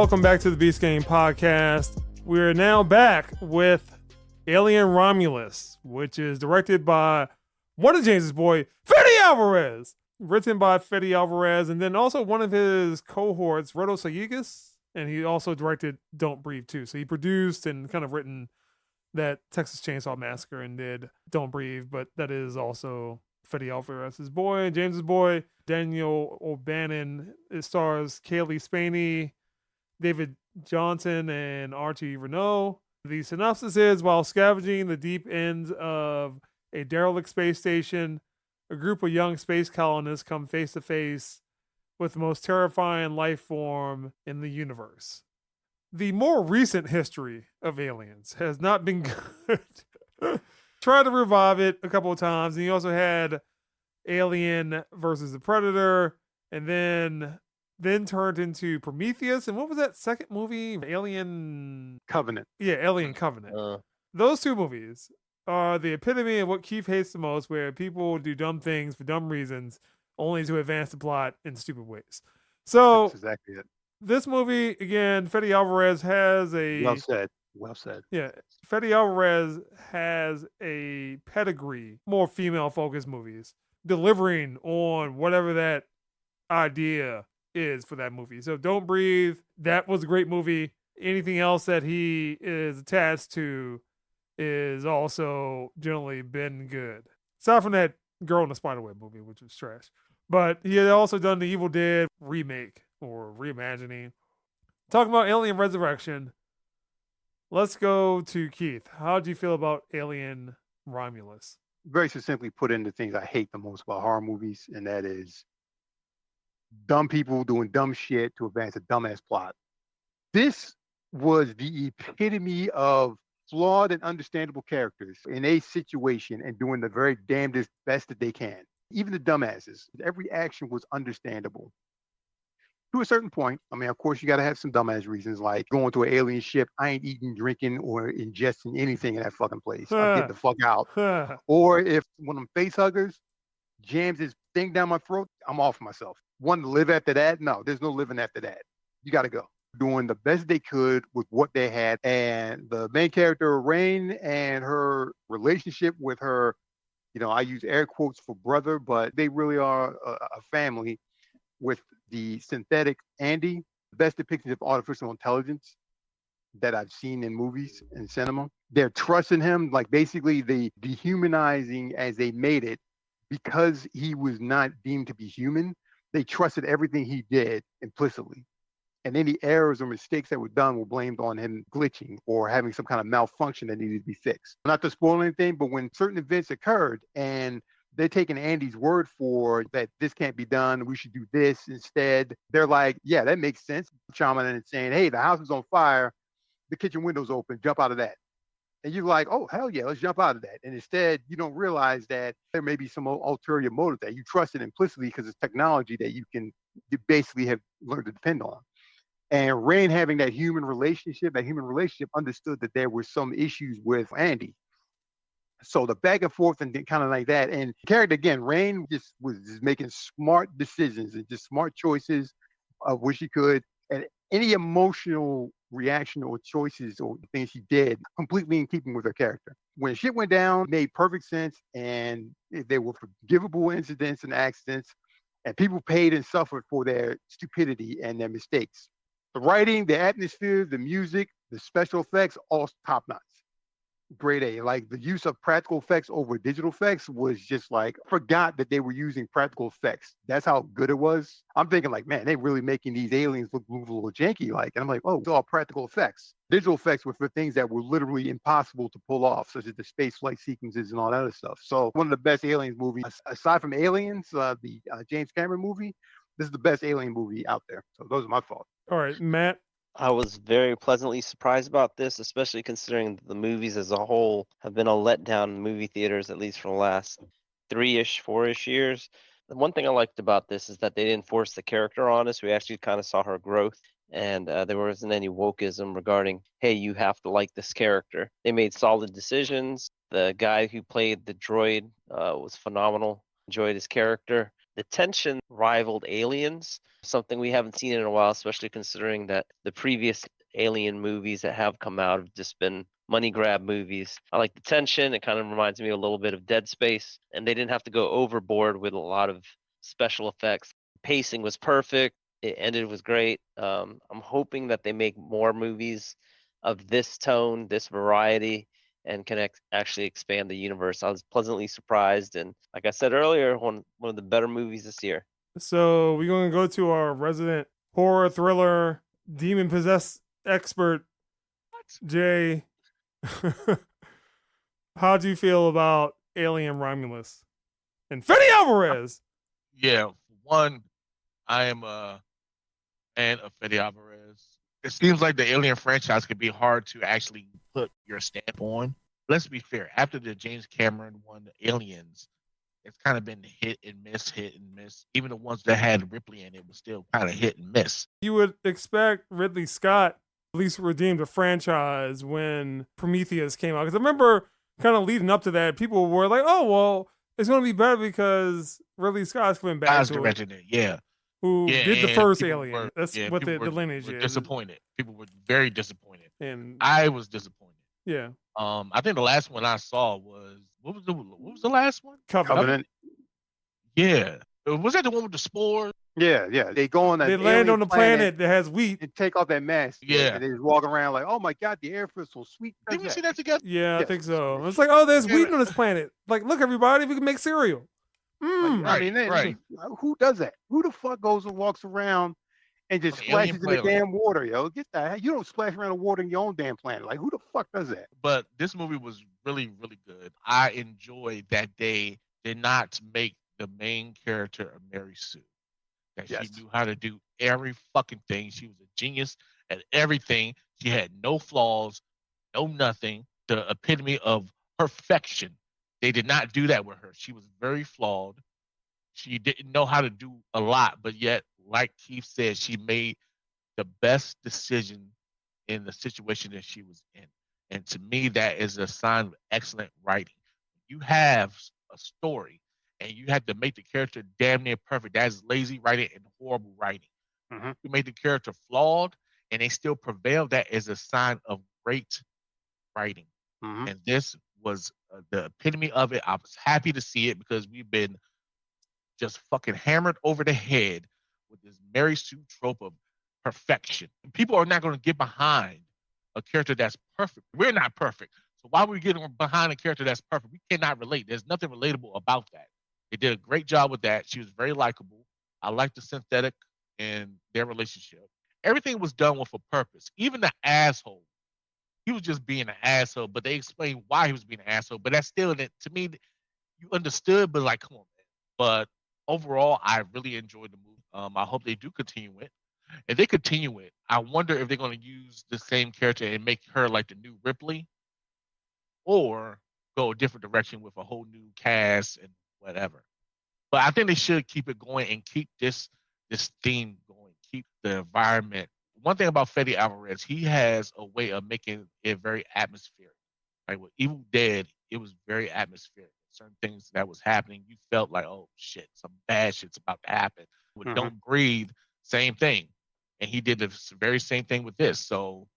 welcome back to the Beast Game Podcast. We're now back with Alien Romulus, which is directed by one of James's boy, Fede Alvarez. Written by Fede Alvarez, and then also one of his cohorts, Rodo Sayigas, and he also directed Don't Breathe too. So he produced and kind of written that Texas Chainsaw Massacre and did Don't Breathe, but that is also Fede Alvarez's boy, James's boy, Daniel O'Bannon. It stars Kaylee Spaney, David Johnson, and Archie Renault. The synopsis is, while scavenging the deep ends of a derelict space station, a group of young space colonists come face to face with the most terrifying life form in the universe. The more recent history of Aliens has not been good. Tried to revive it a couple of times, and you also had Alien versus the Predator, and then turned into Prometheus. And what was that second movie? Alien Covenant. Yeah, Alien Covenant. Those two movies are the epitome of what Keith hates the most, where people do dumb things for dumb reasons, only to advance the plot in stupid ways. So that's exactly it. This movie, again, Fede Alvarez has a... Well said. Yeah, Fede Alvarez has a pedigree, more female-focused movies, delivering on whatever that idea is for that movie. So Don't Breathe, that was a great movie. Anything else that he is attached to is also generally been good. Aside from that Girl in the Spiderweb movie, which was trash. But he had also done the Evil Dead remake or reimagining. Talking about Alien Resurrection, let's go to Keith. How did you feel about Alien Romulus? Very succinctly put in the things I hate the most about horror movies, and that is dumb people doing dumb shit to advance a dumbass plot. This was the epitome of flawed and understandable characters in a situation and doing the very damnedest best that they can. Even the dumbasses, every action was understandable. To a certain point, I mean, of course, you got to have some dumbass reasons, like going to an alien ship, I ain't eating, drinking, or ingesting anything in that fucking place. I'll get the fuck out. Or if one of them face huggers jams his thing down my throat, I'm off myself. Want to live after that? No, there's no living after that. You got to go. Doing the best they could with what they had. And the main character, Rain, and her relationship with her, I use air quotes for brother, but they really are a family with the synthetic Andy, the best depictions of artificial intelligence that I've seen in movies and cinema. They're trusting him, like basically the dehumanizing as they made it, because he was not deemed to be human. They trusted everything he did implicitly. And any errors or mistakes that were done were blamed on him glitching or having some kind of malfunction that needed to be fixed. Not to spoil anything, but when certain events occurred and they're taking Andy's word for that this can't be done, we should do this instead, they're like, yeah, that makes sense. Chiming in and saying, hey, the house is on fire, the kitchen window's open, jump out of that. And you're like, oh, hell yeah, let's jump out of that. And instead, you don't realize that there may be some ulterior motive that you trust it implicitly because it's technology that you basically have learned to depend on. And Rain having that human relationship understood that there were some issues with Andy. So the back and forth and kind of like that. And character, again, Rain was making smart decisions and just smart choices of what she could. And any emotional reaction or choices or things she did completely in keeping with her character. When shit went down, it made perfect sense, and there were forgivable incidents and accidents, and people paid and suffered for their stupidity and their mistakes. The writing, the atmosphere, the music, the special effects, all top notch. Grade A. Like the use of practical effects over digital effects was just like, forgot that they were using practical effects. That's how good it was. I'm thinking like, man, they really making these aliens look a little janky like. And I'm like, oh, it's all practical effects. Digital effects were for things that were literally impossible to pull off, such as the space flight sequences and all that other stuff. So one of the best Aliens movies, aside from Aliens, the James Cameron movie, this is the best Alien movie out there. So those are my thoughts. All right, Matt. I was very pleasantly surprised about this, especially considering the movies as a whole have been a letdown in movie theaters, at least for the last 3-ish, 4-ish years. The one thing I liked about this is that they didn't force the character on us. We actually kind of saw her growth, and there wasn't any wokeism regarding, hey, you have to like this character. They made solid decisions. The guy who played the droid was phenomenal. Enjoyed his character. The tension rivaled Aliens, something we haven't seen in a while, especially considering that the previous Alien movies that have come out have just been money grab movies. I like the tension. It kind of reminds me a little bit of Dead Space, and they didn't have to go overboard with a lot of special effects. Pacing was perfect. It ended was great. I'm hoping that they make more movies of this tone, this variety, and can actually expand the universe. I was pleasantly surprised, and like I said earlier, one of the better movies this year. So we're going to go to our resident horror thriller demon possessed expert, Jay. How do you feel about Alien Romulus and Fede Alvarez? Yeah, for one, I am a fan of Fede Alvarez. It seems like the Alien franchise could be hard to actually put your stamp on. Let's be fair. After the James Cameron one, Aliens, it's kind of been hit and miss, hit and miss. Even the ones that had Ripley in it was still kind of hit and miss. You would expect Ridley Scott at least redeemed the franchise when Prometheus came out. Because I remember kind of leading up to that, people were like, oh, well, it's going to be better because Ridley Scott's coming back Guys to directed it, yeah. who Yeah, did the and first people Alien. were- That's yeah, what people the lineage were is. disappointed. People were very disappointed. And I was disappointed. yeah, I think the last one I saw was what was the last one? Covenant. Yeah, was that the one with the spores? Yeah, yeah. They go on that. they land on a planet that has wheat. and take off that mask. Yeah. And they just walk around like, oh my god, the air feels so sweet. Did we see that together? Yeah, I Yes. think so. It's like, oh, there's Yeah. wheat on this planet. Like, look, everybody, we can make cereal. Mm. I mean, Right. who does that? Who the fuck goes and walks around and just On the alien splashes in the planet. damn water, yo? Get that. You don't splash around the water in your own damn planet. Like, who the fuck does that? But this movie was really, really good. I enjoyed that they did not make the main character a Mary Sue. That Yes. she knew how to do every fucking thing. She was a genius at everything. She had no flaws, no nothing. The epitome of perfection. They did not do that with her. She was very flawed. She didn't know how to do a lot, but yet, like Keith said, she made the best decision in the situation that she was in. And to me, that is a sign of excellent writing. You have a story and you have to make the character damn near perfect. That is lazy writing and horrible writing. Mhm. You made the character flawed and they still prevail. That is a sign of great writing. Mhm. And this was the epitome of it. I was happy to see it because we've been just fucking hammered over the head with this Mary Sue trope of perfection. People are not going to get behind a character that's perfect. We're not perfect. So why are we getting behind a character that's perfect? We cannot relate. There's nothing relatable about that. They did a great job with that. She was very likable. I liked the synthetic in their relationship. Everything was done with a purpose. Even the asshole. He was just being an asshole, but they explained why he was being an asshole. But that's still, to me, you understood, but like, come on, man. But overall, I really enjoyed the movie. I hope they do continue it. If they continue it, I wonder if they're going to use the same character and make her like the new Ripley, or go a different direction with a whole new cast and whatever. But I think they should keep it going and keep this theme going, keep the environment. One thing about Fede Alvarez, he has a way of making it very atmospheric. Like with Evil Dead, it was very atmospheric. Certain things that was happening, you felt like, oh shit, some bad shit's about to happen. With Mhm. Don't Breathe, same thing. And he did the very same thing with this. So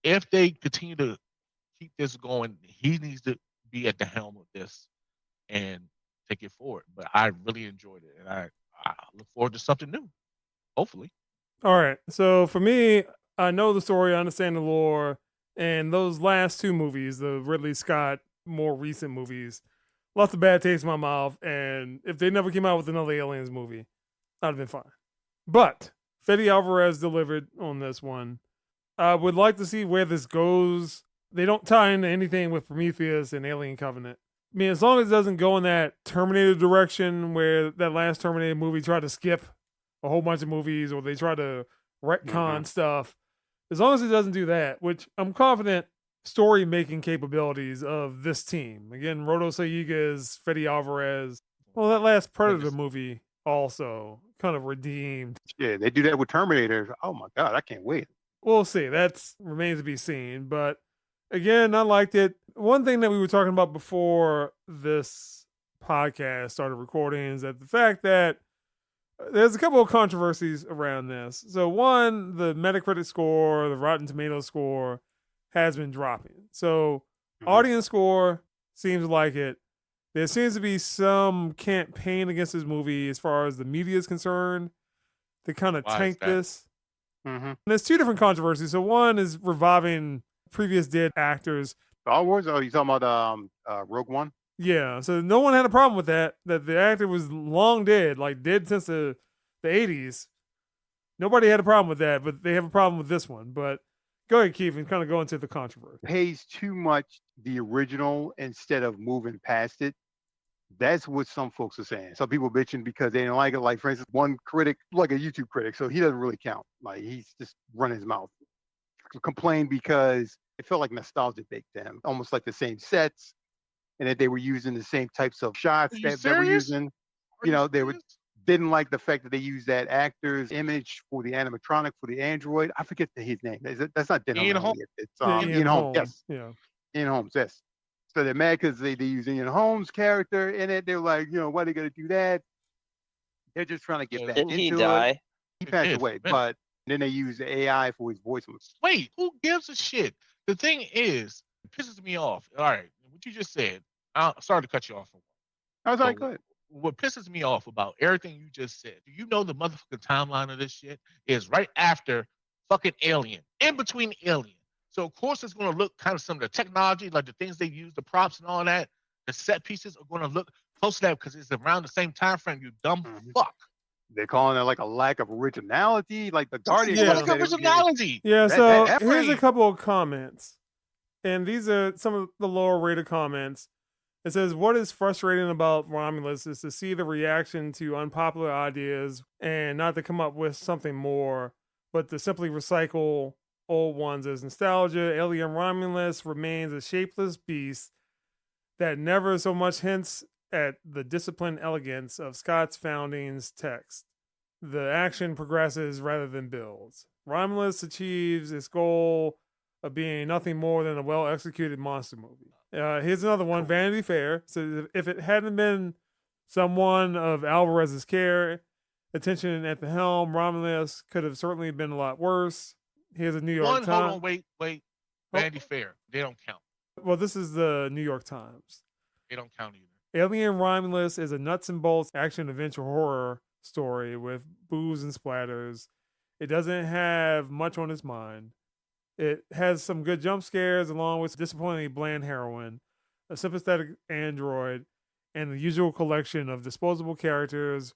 if they continue to keep this going, he needs to be at the helm of this and take it forward. But I really enjoyed it, and I look forward to something new. Hopefully. All right. So for me, I know the story, I understand the lore, and those last two movies, the Ridley Scott more recent movies, left a bad taste in my mouth. And if they never came out with another Aliens movie, I'd have been fine. But Fede Alvarez delivered on this one. I would like to see where this goes. They don't tie into anything with Prometheus and Alien Covenant. I mean, as long as it doesn't go in that Terminator direction where that last Terminator movie tried to skip a whole bunch of movies, or they try to retcon stuff. As long as it doesn't do that, which I'm confident story making capabilities of this team. Again, Rodo Sayigues, Fede Alvarez. Well, that last Predator movie also kind of redeemed. Yeah, they do that with Terminator. Oh my god, I can't wait. We'll see. That's remains to be seen. But again, I liked it. One thing that we were talking about before this podcast started recording is that the fact that There's a couple of controversies around this. So one, the Metacritic score, the Rotten Tomatoes score has been dropping. So audience score seems like it. There seems to be some campaign against this movie as far as the media is concerned to kind of tank this. And there's two different controversies. So one is reviving previous dead actors. Star Wars? Oh, you talking about Rogue One? Yeah, so no one had a problem with that. That the actor was long dead, like dead since the 80s. Nobody had a problem with that, but they have a problem with this one. But go ahead, Keith, and kind of go into the controversy. Pays too much the original instead of moving past it. That's what some folks are saying. Some people bitching because they don't like it. Like, for instance, one critic, like a YouTube critic, so he doesn't really count. Like, he's just running his mouth. Complained because it felt like nostalgia baked to him, almost like the same sets, and that they were using the same types of shots that they were using. Didn't like the fact that they used that actor's image for the animatronic for the android. I forget his name. That's not Denham. Ian Holmes. It's Ian Holmes. Yes. Yeah. Ian Holmes. Yes. So they're mad because they use Ian Holmes' character in it. They're like, why are they going to do that? They're just trying to get back into it. Didn't he die? He passed away, but then they use the AI for his voice. Wait, who gives a shit? The thing is, it pisses me off. All right, what you just said. Sorry to cut you off. I was like, go ahead. What pisses me off about everything you just said, do you know the motherfucking timeline of this shit is right after fucking Alien, in between Alien. So, of course, it's going to look kind of some of the technology, like the things they use, the props and all that. The set pieces are going to look close to that because it's around the same time frame, you dumb fuck. They're calling it like a lack of originality, like the Guardians. Yeah, like originality. Yeah, so here's a couple of comments. And these are some of the lower rated comments. It says, what is frustrating about Romulus is to see the reaction to unpopular ideas and not to come up with something more, but to simply recycle old ones as nostalgia. Alien Romulus remains a shapeless beast that never so much hints at the disciplined elegance of Scott's founding's text. The action progresses rather than builds. Romulus achieves its goal of being nothing more than a well-executed monster movie. Here's another one, Vanity Fair. So if it hadn't been someone of Alvarez's care, attention at the helm, Romulus could have certainly been a lot worse. Here's a New York Times. Hold on, wait. Vanity Fair, they don't count. Well, this is the New York Times. They don't count either. Alien Romulus is a nuts and bolts action adventure horror story with booze and splatters. It doesn't have much on its mind. It has some good jump scares along with disappointingly bland heroine, a sympathetic android, and the usual collection of disposable characters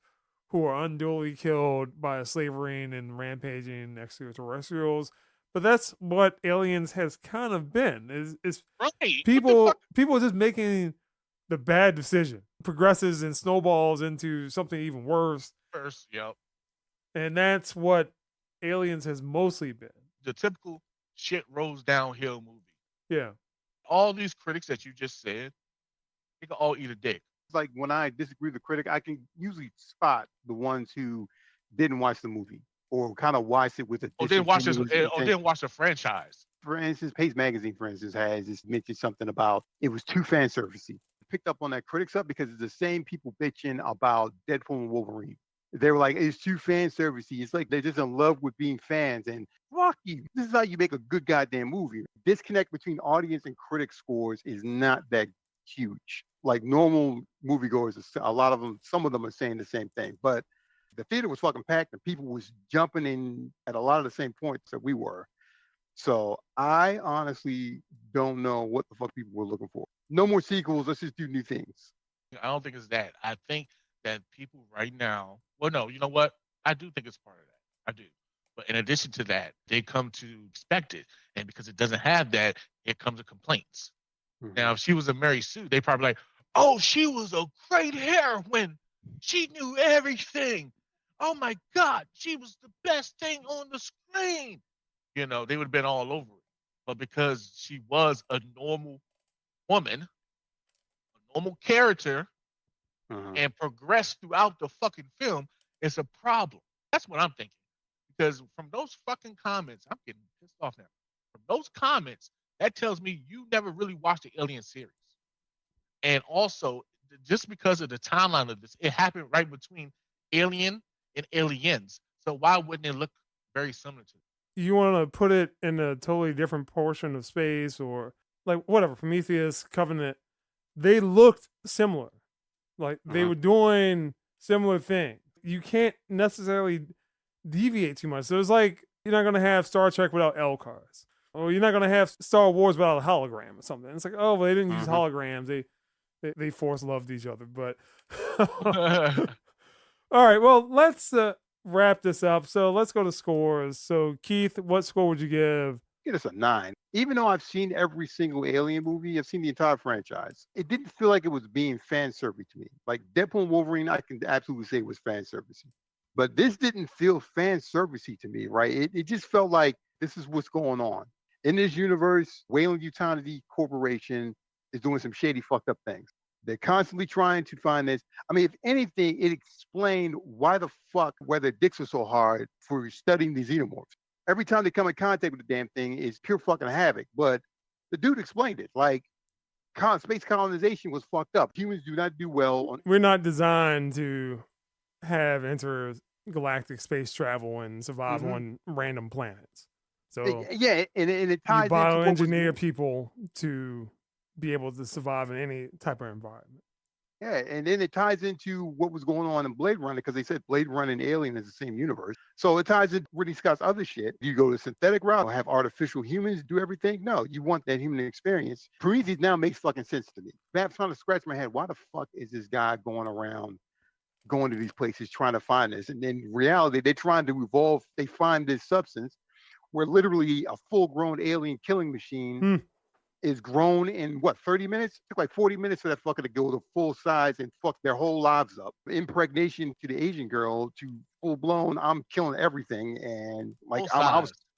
who are unduly killed by slavering and rampaging extraterrestrials. But that's what Aliens has kind of been. Is right. People just making the bad decision progresses and snowballs into something even worse. Yep. And that's what Aliens has mostly been. The typical shit rolls downhill movie. Yeah. All these critics that you just said, they can all eat a dick. It's like when I disagree with the critic, I can usually spot the ones who didn't watch the movie or kind of watched it with a didn't watch the franchise. For instance, Pace Magazine, for instance, has just mentioned something about it was too fan servicey. Picked up on that critics up because it's the same people bitching about Deadpool and Wolverine. They were like, it's too fan servicey. It's like they're just in love with being fans. And fuck you. This is how you make a good goddamn movie. Disconnect between audience and critic scores is not that huge. Like normal moviegoers, a lot of them, some of them are saying the same thing. But the theater was fucking packed and people was jumping in at a lot of the same points that we were. So I honestly don't know what the fuck people were looking for. No more sequels. Let's just do new things. I don't think it's that. I think that people right now, well, no, you know what? I do think it's part of that. I do. But in addition to that, they come to expect it. And because it doesn't have that, it comes to complaints. Mm-hmm. Now, if she was a Mary Sue, they probably like, oh, she was a great heroine. She knew everything. Oh, my God. She was the best thing on the screen. You know, they would have been all over it. But because she was a normal woman, a normal character, and progressed throughout the fucking film, it's a problem. That's what I'm thinking. Because from those fucking comments, I'm getting pissed off now. From those comments, that tells me you never really watched the Alien series. And also, just because of the timeline of this, it happened right between Alien in Aliens. So why wouldn't it look very similar to it? You want to put it in a totally different portion of space or like whatever, Prometheus, Covenant, they looked similar. Like they were doing similar things. You can't necessarily deviate too much. So it's like you're not going to have Star Trek without L-cars. Or you're not going to have Star Wars without a hologram or something. It's like, oh, well, they didn't use holograms. They force loved each other. But all right, well, let's wrap this up. So let's go to scores. So Keith, what score would you give? Give us a 9. Even though I've seen every single Alien movie, I've seen the entire franchise. It didn't feel like it was being fan service to me. Like Deadpool and Wolverine, I can absolutely say was fan service. But this didn't feel fan servicey to me, right? It just felt like this is what's going on. In this universe, Weyland Yutani Corporation is doing some shady, fucked up things. They're constantly trying to find this. I mean, if anything, it explained why the fuck where their dicks were so hard for studying these xenomorphs. Every time they come in contact with the damn thing, is pure fucking havoc. But the dude explained it. Like, space colonization was fucked up. Humans do not do well on. We're not designed to have intergalactic space travel and survive on random planets. So yeah, and it ties you bioengineer into people to be able to survive in any type of environment. Yeah, and then it ties into what was going on in Blade Runner because they said Blade Runner and Alien is the same universe. So it ties into Ridley Scott's other shit. You go the synthetic route or have artificial humans do everything? No, you want that human experience. Prometheus now makes fucking sense to me. I'm trying to scratch my head. Why the fuck is this guy going around, going to these places trying to find this? And in reality, they're trying to evolve. They find this substance where literally a full-grown alien killing machine is grown in 30 minutes? It took like 40 minutes for that fucker to go to full size and fuck their whole lives up. Impregnation to the Asian girl to full blown, I'm killing everything. And like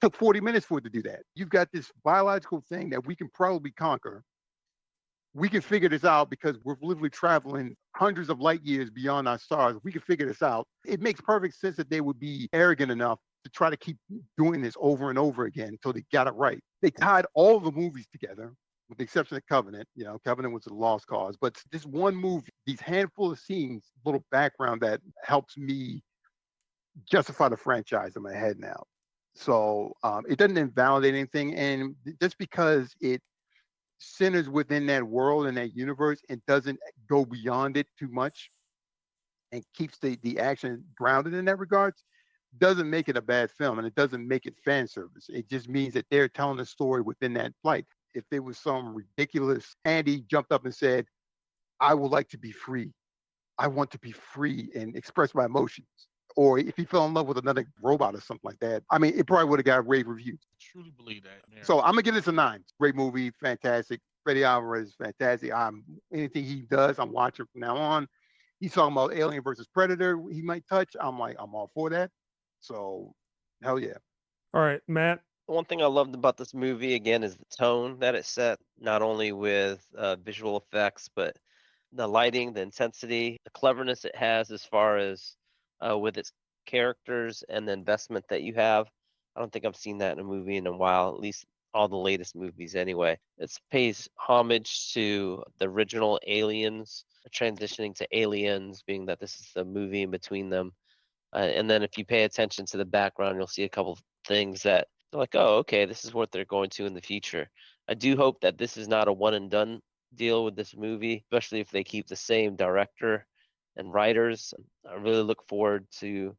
took 40 minutes for it to do that. You've got this biological thing that we can probably conquer. We can figure this out because we're literally traveling hundreds of light years beyond our stars. We can figure this out. It makes perfect sense that they would be arrogant enough to try to keep doing this over and over again until they got it right. They tied all the movies together, with the exception of Covenant. You know, Covenant was a lost cause. But this one movie, these handful of scenes, little background that helps me justify the franchise in my head now. So it doesn't invalidate anything. And just because it centers within that world and that universe and doesn't go beyond it too much and keeps the action grounded in that regards, doesn't make it a bad film, and it doesn't make it fan service. It just means that they're telling a story within that flight. If there was some ridiculous Andy jumped up and said, I would like to be free. I want to be free and express my emotions. Or if he fell in love with another robot or something like that, I mean, it probably would have got rave reviews. I truly believe that. Man. So I'm going to give this a 9. Great movie, fantastic. Fede Alvarez, fantastic. Anything he does, I'm watching from now on. He's talking about Alien versus Predator he might touch. I'm all for that. So, hell yeah. All right, Matt. One thing I loved about this movie, again, is the tone that it set, not only with visual effects, but the lighting, the intensity, the cleverness it has as far as with its characters and the investment that you have. I don't think I've seen that in a movie in a while, at least all the latest movies anyway. It pays homage to the original Aliens, transitioning to Aliens, being that this is the movie in between them. And then if you pay attention to the background, you'll see a couple of things that are like, oh, okay, this is what they're going to in the future. I do hope that this is not a one and done deal with this movie, especially if they keep the same director and writers. I really look forward to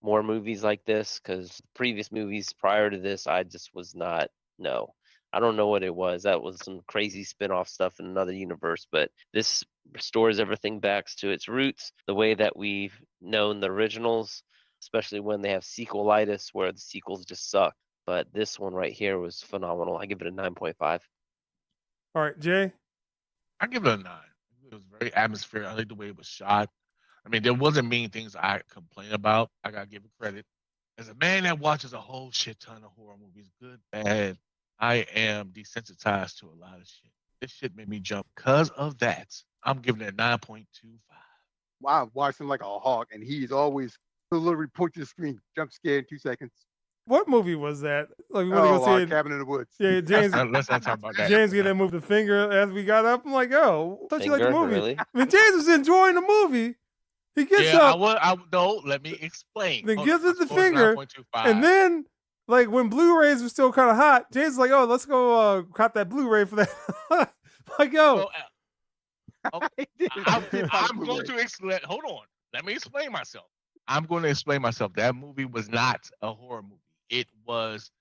more movies like this because previous movies prior to this, I just was not, no. I don't know what it was. That was some crazy spin-off stuff in another universe, but this restores everything back to its roots, the way that we've known the originals, especially when they have sequelitis where the sequels just suck. But this one right here was phenomenal. I give it a 9.5. All right, Jay? I give it a 9. It was very atmospheric. I like the way it was shot. I mean, there wasn't many things I complain about. I got to give it credit. As a man that watches a whole shit ton of horror movies, good, bad, I am desensitized to a lot of shit. This shit made me jump. Because of that, I'm giving it a 9.25. Wow, I've watched him like a hawk, and he's always literally point to the screen, jump scared in 2 seconds. What movie was that? Like, go Cabin in the Woods. Yeah, James. Let's not talk about that. James get that move the finger as we got up. I'm like, oh, I thought you liked the movie. Really? I mean, James was enjoying the movie. He gets Yeah, up. no, let me explain. Then Hold gives on, it the my score is finger, 9.25. and then like when Blu-rays were still kind of hot, James is like, "Oh, let's go cop that Blu-ray for that." Like, yo, Well, okay, I'm going to explain. Hold on, let me explain myself. I'm going to explain myself. That movie was not a horror movie. It was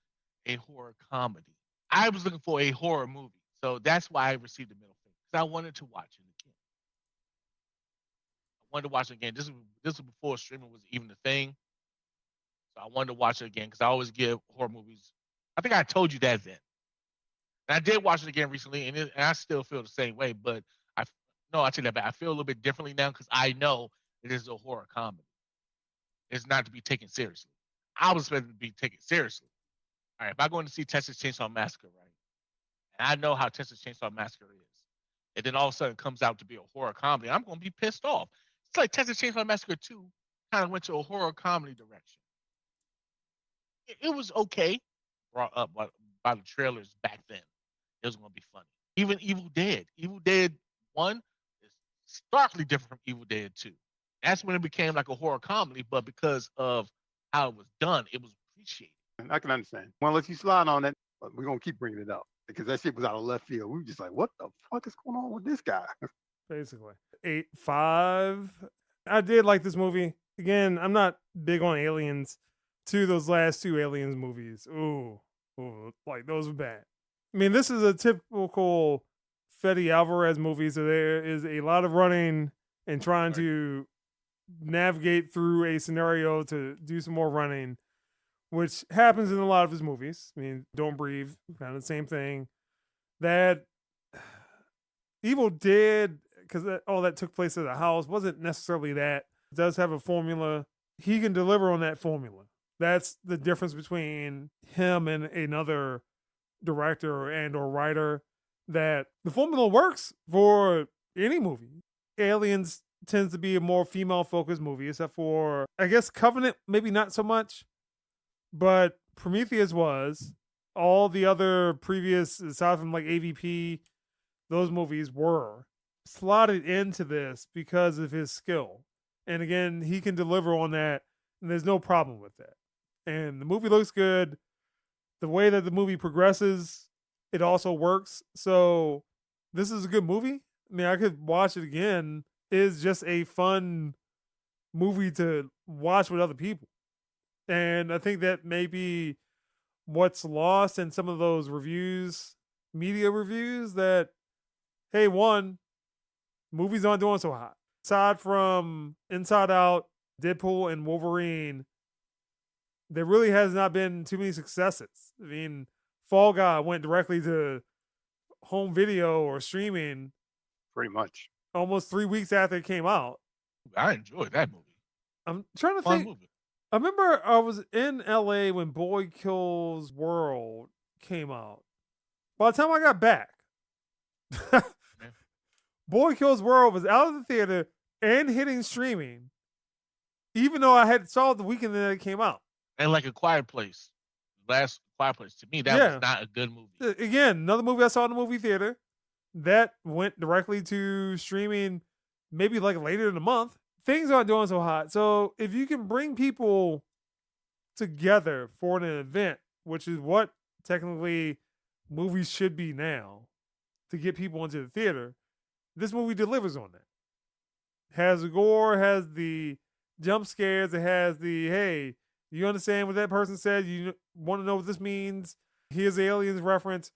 a horror comedy. I was looking for a horror movie, so that's why I received the middle finger, because I wanted to watch it again. I wanted to watch it again. This was before streaming was even a thing, so I wanted to watch it again because I always give horror movies. I think I told you that then. And I did watch it again recently, and I still feel the same way. But I take that back. I feel a little bit differently now because I know it is a horror comedy. It's not to be taken seriously. I was expecting to be taken seriously. All right, if I go in to see Texas Chainsaw Massacre, right, and I know how Texas Chainsaw Massacre is, and then all of a sudden it comes out to be a horror comedy, I'm going to be pissed off. It's like Texas Chainsaw Massacre 2 kind of went to a horror comedy direction. It was okay, brought up by the trailers back then. It was going to be funny. Even Evil Dead 1 is starkly different from Evil Dead 2. That's when it became like a horror comedy, but because of how it was done, it was appreciated. I can understand. Well, if you slide on that, we're going to keep bringing it up because that shit was out of left field. We were just like, what the fuck is going on with this guy? basically 8.5. I did like this movie. Again, I'm not big on aliens. Those last two aliens movies. Ooh, like those were bad. I mean, this is a typical Fede Alvarez movie, so there is a lot of running and trying to navigate through a scenario to do some more running, which happens in a lot of his movies. I mean, Don't Breathe, kind of the same thing. That Evil Dead, because all that took place at a house, wasn't necessarily that. It does have a formula. He can deliver on that formula. That's the difference between him and another director or writer, that the formula works for any movie. Aliens tends to be a more female-focused movie, except for, I guess, Covenant, maybe not so much. But Prometheus was. All the other previous, aside from like AVP, those movies were slotted into this because of his skill. And again, he can deliver on that, and there's no problem with that. And the movie looks good. The way that the movie progresses, it also works. So this is a good movie. I mean, I could watch it again. It's just a fun movie to watch with other people. And I think that may be what's lost in some of those reviews, media reviews, that, hey, one, movies aren't doing so hot. Aside from Inside Out, Deadpool, and Wolverine, there really has not been too many successes. I mean, Fall Guy went directly to home video or streaming Pretty much. almost 3 weeks after it came out. I enjoyed that movie. I'm trying to Fun think. movie. I remember I was in LA when Boy Kills World came out. By the time I got back, Boy Kills World was out of the theater and hitting streaming, even though I had saw it the weekend that it came out. And like A Quiet Place. Last Quiet Place. To me, that was not a good movie. Again, another movie I saw in the movie theater that went directly to streaming maybe like later in the month. Things aren't doing so hot. So if you can bring people together for an event, which is what technically movies should be now, to get people into the theater, this movie delivers on that. Has the gore, has the jump scares, it has the, hey, you understand what that person said? You want to know what this means? Here's the aliens reference.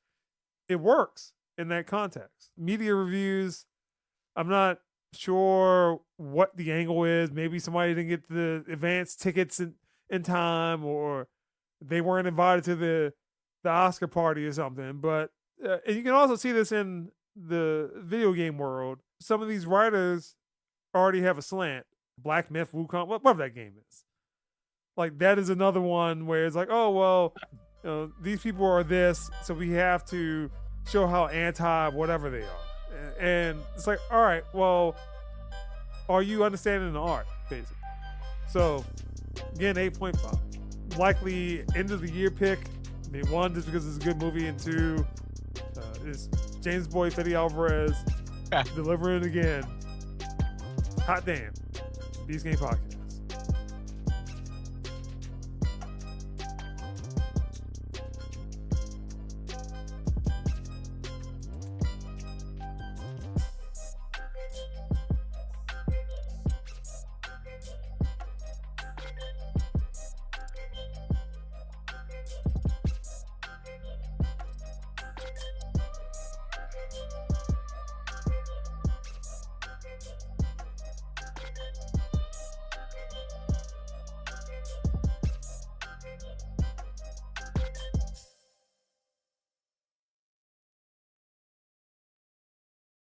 It works in that context. Media reviews, I'm not sure what the angle is. Maybe somebody didn't get the advance tickets in time, or they weren't invited to the Oscar party or something. But and you can also see this in the video game world. Some of these writers already have a slant. Black Myth, Wukong, whatever that game is. Like, that is another one where it's like, oh, well, these people are this, so we have to show how anti whatever they are. And it's like, all right, well, are you understanding the art, basically? So, again, 8.5. Likely end of the year pick. I mean, one, just because it's a good movie, and two, is James Boy Fede Alvarez delivering again. Hot damn. Beast Game Podcast.